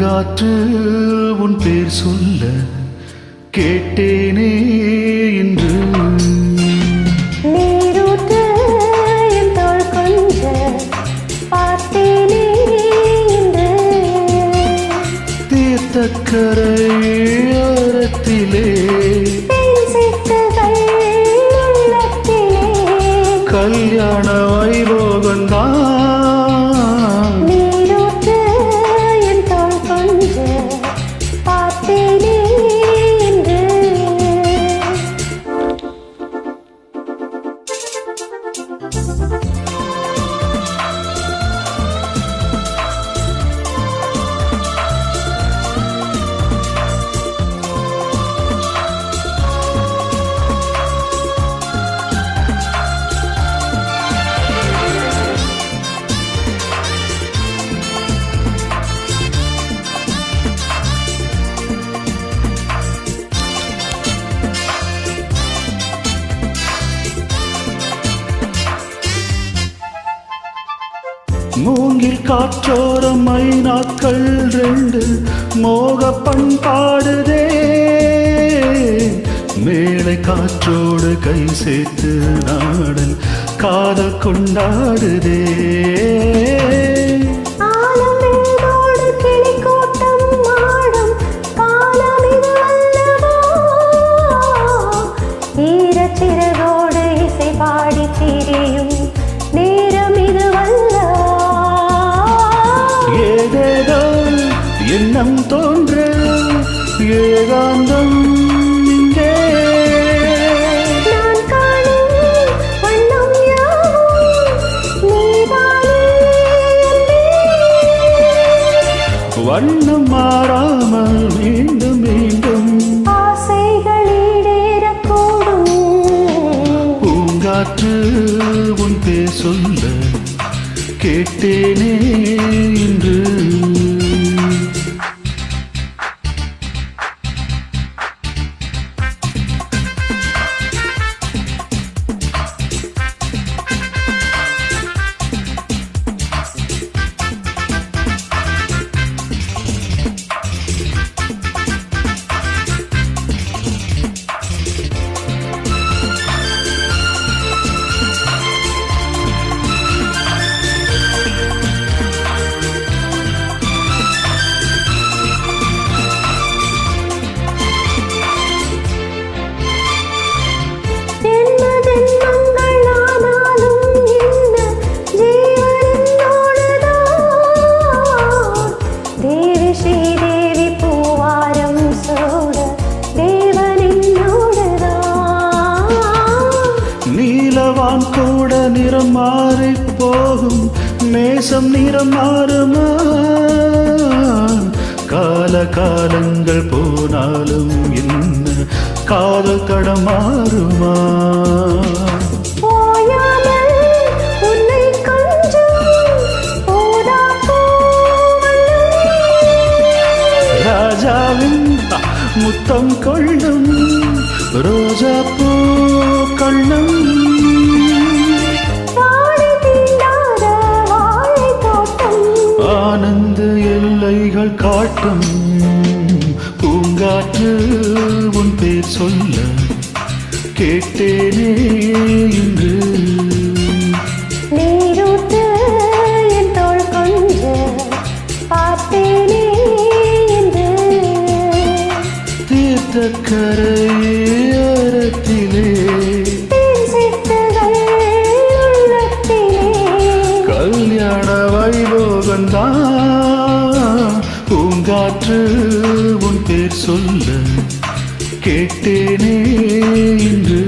பூங்காற்று உன் பேர் சொல்ல கேட்டேனே என்று நீரூற்று என் தோள் கொஞ்ச பார்த்தேனே என்று தீர்த்தக்கரை ஓரத்திலே கல்யாண வைபோகந்தான் நீரூற்று என் தோள் கொஞ்ச பார்த்தேனே என்று மூங்கில் காற்றோரம் மைனாக்கள் ரெண்டு மோக பண்பாடுதே மேலை காற்றோடு கை சேர்த்து நாடல் காதல் கொண்டாடுதே சிறகோடு இசை பாடி திரியும் நேரம் இது ஏதேதோ எண்ணம் தோன்ற ஏகாந்தம் இங்கே நான் காணும் வண்ணம் யாவும் நீதானே வண்ணம் மாறாமல் மீண்டும் மீண்டும் ஆசைகள் ஈடேறக்கூடும் பூங்காற்று உன் பேர் சொல்ல கேட்டேனே என்று நீலவான் கூட நிறம் மாறி போகும் நேசம் நிறம் மாறுமா கால காலங்கள் போனாலும் என்ன காதல் தடம் மாறுமா ராஜாவின் முத்தம் கொள்ளும் ரோஜா பூ கண்ணம் ஆனந்த எல்லைகள் காட்டும் பூங்காற்று உன் பேர் சொல்ல கேட்டேனே என்று நீரூற்று என் தோள் கொஞ்ச பார்த்தேனே என்று தீர்த்தக்கரையத்திலே கல்யாண வைபோகந்தான் பூங்காற்று உன் பேர் சொல்ல கேட்டேனே என்று